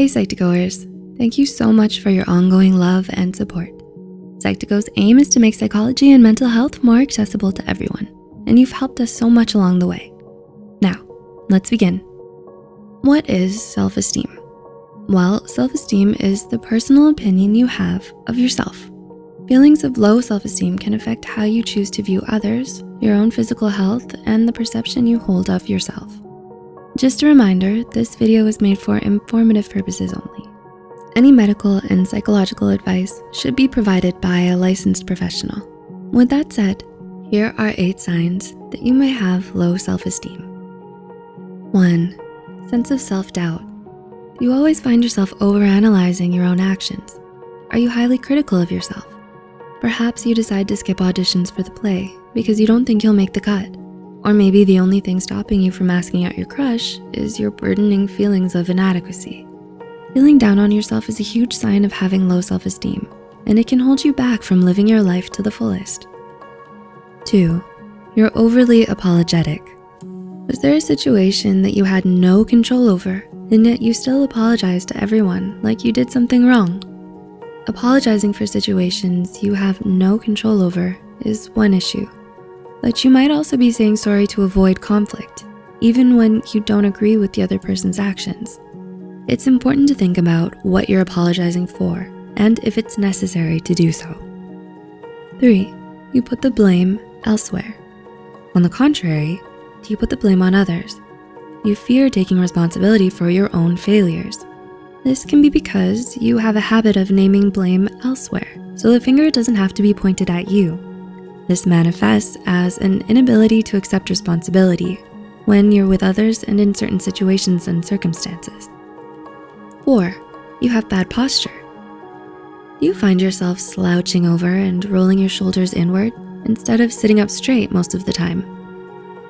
Hey Psych2Goers, thank you so much for your ongoing love and support. Psych2Go's aim is to make psychology and mental health more accessible to everyone, and you've helped us so much along the way. Now, let's begin. What is self-esteem? Well, self-esteem is the personal opinion you have of yourself. Feelings of low self-esteem can affect how you choose to view others, your own physical health, and the perception you hold of yourself. Just a reminder, this video is made for informative purposes only. Any medical and psychological advice should be provided by a licensed professional. With that said, here are 8 signs that you may have low self-esteem. 1. Sense of self-doubt. Do you always find yourself overanalyzing your own actions? Are you highly critical of yourself? Perhaps you decide to skip auditions for the play because you don't think you'll make the cut. Or maybe the only thing stopping you from asking out your crush is your burdening feelings of inadequacy. Feeling down on yourself is a huge sign of having low self-esteem, and it can hold you back from living your life to the fullest. 2. You're overly apologetic. Was there a situation that you had no control over, and yet you still apologize to everyone like you did something wrong? Apologizing for situations you have no control over is one issue, but you might also be saying sorry to avoid conflict, even when you don't agree with the other person's actions. It's important to think about what you're apologizing for and if it's necessary to do so. 3. You put the blame elsewhere. On the contrary, do you put the blame on others? You fear taking responsibility for your own failures. This can be because you have a habit of naming blame elsewhere, so the finger doesn't have to be pointed at you. This manifests as an inability to accept responsibility when you're with others and in certain situations and circumstances. 4. You have bad posture. Do you find yourself slouching over and rolling your shoulders inward instead of sitting up straight most of the time?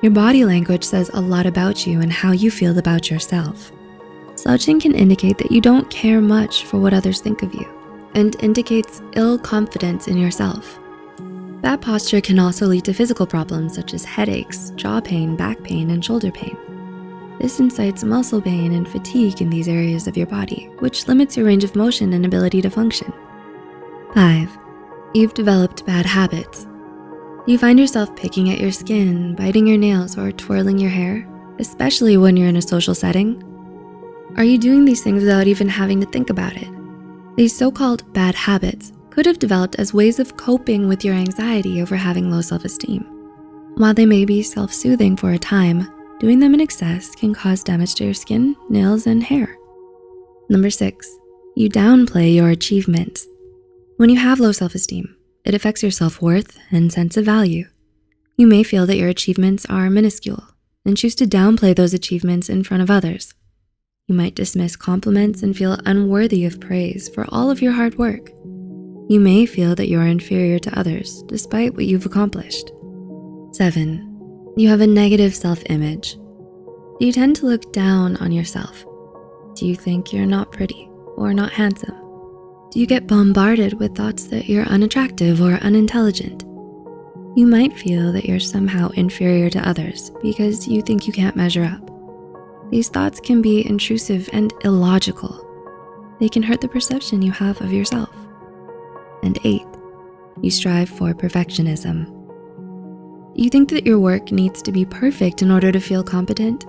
Your body language says a lot about you and how you feel about yourself. Slouching can indicate that you don't care much for what others think of you and indicates ill confidence in yourself. Bad posture can also lead to physical problems such as headaches, jaw pain, back pain, and shoulder pain. This incites muscle pain and fatigue in these areas of your body, which limits your range of motion and ability to function. 5. You've developed bad habits. Do you find yourself picking at your skin, biting your nails, or twirling your hair, especially when you're in a social setting? Are you doing these things without even having to think about it? These so-called bad habits could have developed as ways of coping with your anxiety over having low self-esteem. While they may be self-soothing for a time, doing them in excess can cause damage to your skin, nails, and hair. 6, you downplay your achievements. When you have low self-esteem, it affects your self-worth and sense of value. You may feel that your achievements are minuscule and choose to downplay those achievements in front of others. You might dismiss compliments and feel unworthy of praise for all of your hard work. You may feel that you are inferior to others despite what you've accomplished. 7, you have a negative self-image. Do you tend to look down on yourself? Do you think you're not pretty or not handsome? Do you get bombarded with thoughts that you're unattractive or unintelligent? You might feel that you're somehow inferior to others because you think you can't measure up. These thoughts can be intrusive and illogical. They can hurt the perception you have of yourself. And 8, you strive for perfectionism. Do you think that your work needs to be perfect in order to feel competent?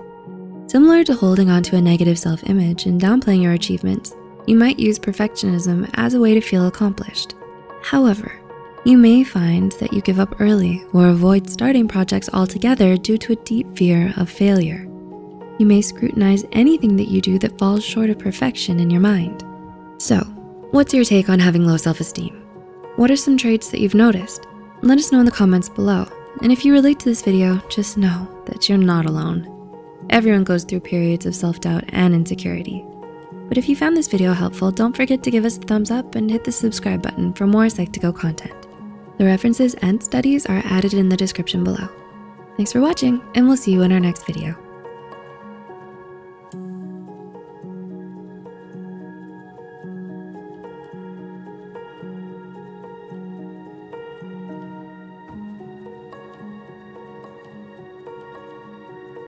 Similar to holding on to a negative self-image and downplaying your achievements, you might use perfectionism as a way to feel accomplished. However, you may find that you give up early or avoid starting projects altogether due to a deep fear of failure. You may scrutinize anything that you do that falls short of perfection in your mind. So, what's your take on having low self-esteem? What are some traits that you've noticed? Let us know in the comments below. And if you relate to this video, just know that you're not alone. Everyone goes through periods of self-doubt and insecurity. But if you found this video helpful, don't forget to give us a thumbs up and hit the subscribe button for more Psych2Go content. The references and studies are added in the description below. Thanks for watching, and we'll see you in our next video.